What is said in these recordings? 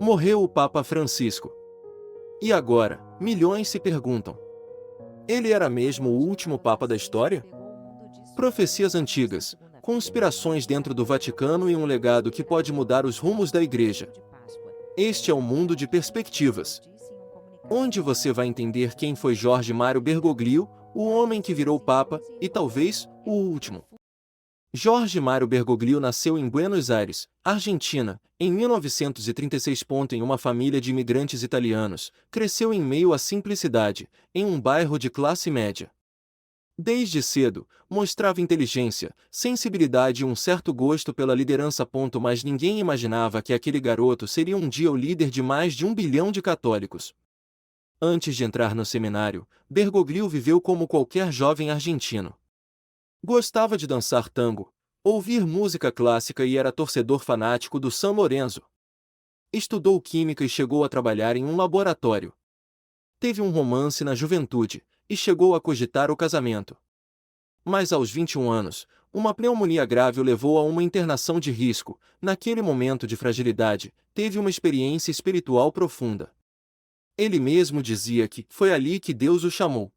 Morreu o Papa Francisco. E agora, milhões se perguntam. Ele era mesmo o último Papa da história? Profecias antigas, conspirações dentro do Vaticano e um legado que pode mudar os rumos da Igreja. Este é o mundo de perspectivas, onde você vai entender quem foi Jorge Mário Bergoglio, o homem que virou Papa, e talvez, o último. Jorge Mário Bergoglio nasceu em Buenos Aires, Argentina, em 1936. Em uma família de imigrantes italianos, cresceu em meio à simplicidade, em um bairro de classe média. Desde cedo, mostrava inteligência, sensibilidade e um certo gosto pela liderança. Mas ninguém imaginava que aquele garoto seria um dia o líder de mais de 1 bilhão de católicos. Antes de entrar no seminário, Bergoglio viveu como qualquer jovem argentino. Gostava de dançar tango, ouvir música clássica e era torcedor fanático do São Lourenço. Estudou química e chegou a trabalhar em um laboratório. Teve um romance na juventude, e chegou a cogitar o casamento. Mas aos 21 anos, uma pneumonia grave o levou a uma internação de risco. Naquele momento de fragilidade, teve uma experiência espiritual profunda. Ele mesmo dizia que foi ali que Deus o chamou.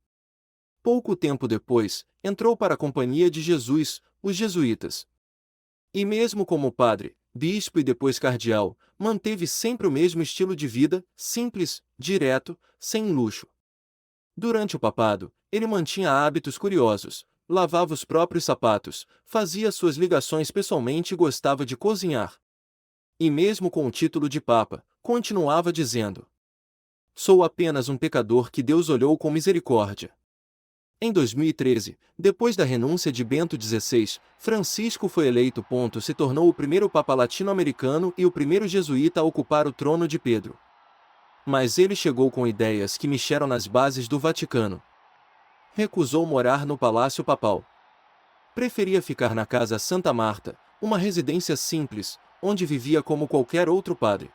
Pouco tempo depois, entrou para a Companhia de Jesus, os jesuítas. E mesmo como padre, bispo e depois cardeal, manteve sempre o mesmo estilo de vida, simples, direto, sem luxo. Durante o papado, ele mantinha hábitos curiosos, lavava os próprios sapatos, fazia suas ligações pessoalmente e gostava de cozinhar. E mesmo com o título de Papa, continuava dizendo: "Sou apenas um pecador que Deus olhou com misericórdia." Em 2013, depois da renúncia de Bento XVI, Francisco foi eleito. Se tornou o primeiro Papa latino-americano e o primeiro jesuíta a ocupar o trono de Pedro. Mas ele chegou com ideias que mexeram nas bases do Vaticano. Recusou morar no Palácio Papal. Preferia ficar na Casa Santa Marta, uma residência simples, onde vivia como qualquer outro padre.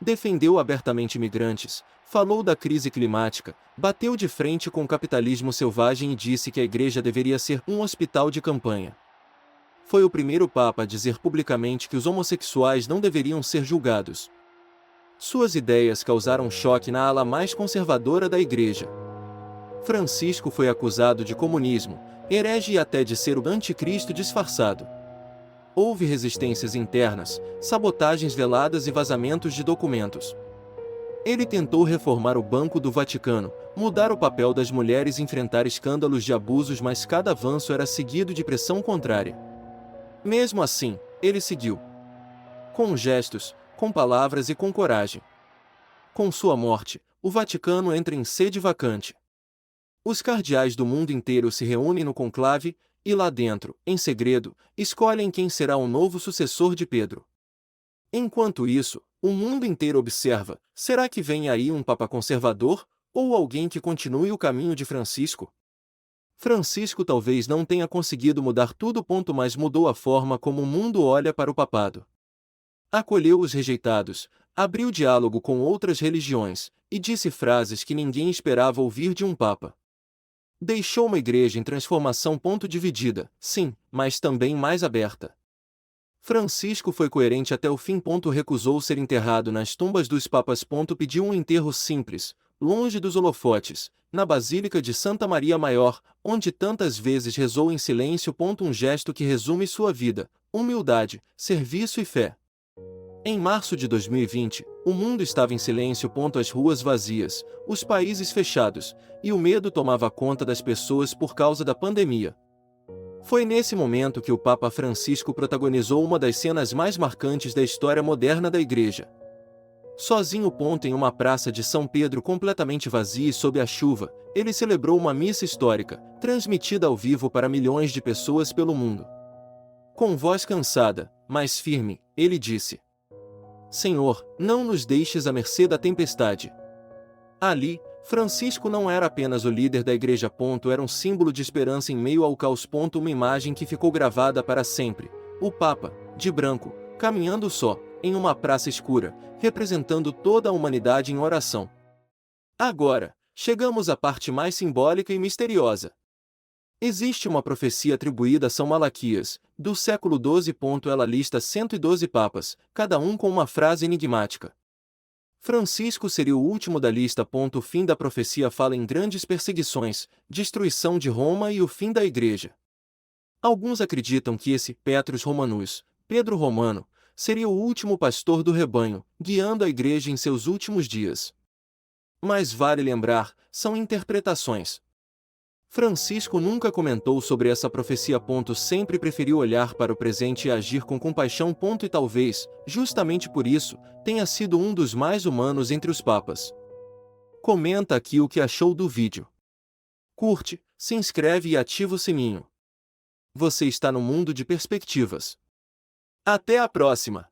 Defendeu abertamente imigrantes, falou da crise climática, bateu de frente com o capitalismo selvagem e disse que a Igreja deveria ser um hospital de campanha. Foi o primeiro Papa a dizer publicamente que os homossexuais não deveriam ser julgados. Suas ideias causaram choque na ala mais conservadora da Igreja. Francisco foi acusado de comunismo, herege e até de ser o anticristo disfarçado. Houve resistências internas, sabotagens veladas e vazamentos de documentos. Ele tentou reformar o Banco do Vaticano, mudar o papel das mulheres e enfrentar escândalos de abusos, mas cada avanço era seguido de pressão contrária. Mesmo assim, ele seguiu. Com gestos, com palavras e com coragem. Com sua morte, o Vaticano entra em sede vacante. Os cardeais do mundo inteiro se reúnem no conclave, e lá dentro, em segredo, escolhem quem será o novo sucessor de Pedro. Enquanto isso, o mundo inteiro observa: será que vem aí um Papa conservador, ou alguém que continue o caminho de Francisco? Francisco talvez não tenha conseguido mudar tudo, mas mudou a forma como o mundo olha para o papado. Acolheu os rejeitados, abriu diálogo com outras religiões, e disse frases que ninguém esperava ouvir de um Papa. Deixou uma igreja em transformação. Dividida, sim, mas também mais aberta. Francisco foi coerente até o fim. Recusou ser enterrado nas tumbas dos papas. Pediu um enterro simples, longe dos holofotes, na Basílica de Santa Maria Maior, onde tantas vezes rezou em silêncio. Um gesto que resume sua vida: humildade, serviço e fé. Em março de 2020, o mundo estava em silêncio. As ruas vazias, os países fechados, e o medo tomava conta das pessoas por causa da pandemia. Foi nesse momento que o Papa Francisco protagonizou uma das cenas mais marcantes da história moderna da Igreja. Sozinho. Em uma praça de São Pedro completamente vazia e sob a chuva, ele celebrou uma missa histórica, transmitida ao vivo para milhões de pessoas pelo mundo. Com voz cansada, mas firme, ele disse: "Senhor, não nos deixes à mercê da tempestade." Ali, Francisco não era apenas o líder da Igreja. Era um símbolo de esperança em meio ao caos. Uma imagem que ficou gravada para sempre: o Papa, de branco, caminhando só, em uma praça escura, representando toda a humanidade em oração. Agora, chegamos à parte mais simbólica e misteriosa. Existe uma profecia atribuída a São Malaquias, do século XII. Ela lista 112 papas, cada um com uma frase enigmática. Francisco seria o último da lista. O fim da profecia fala em grandes perseguições, destruição de Roma e o fim da Igreja. Alguns acreditam que esse Petrus Romanus, Pedro Romano, seria o último pastor do rebanho, guiando a Igreja em seus últimos dias. Mas vale lembrar, são interpretações. Francisco nunca comentou sobre essa profecia. Sempre preferiu olhar para o presente e agir com compaixão. E talvez, justamente por isso, tenha sido um dos mais humanos entre os papas. Comenta aqui o que achou do vídeo. Curte, se inscreve e ativa o sininho. Você está no mundo de perspectivas. Até a próxima!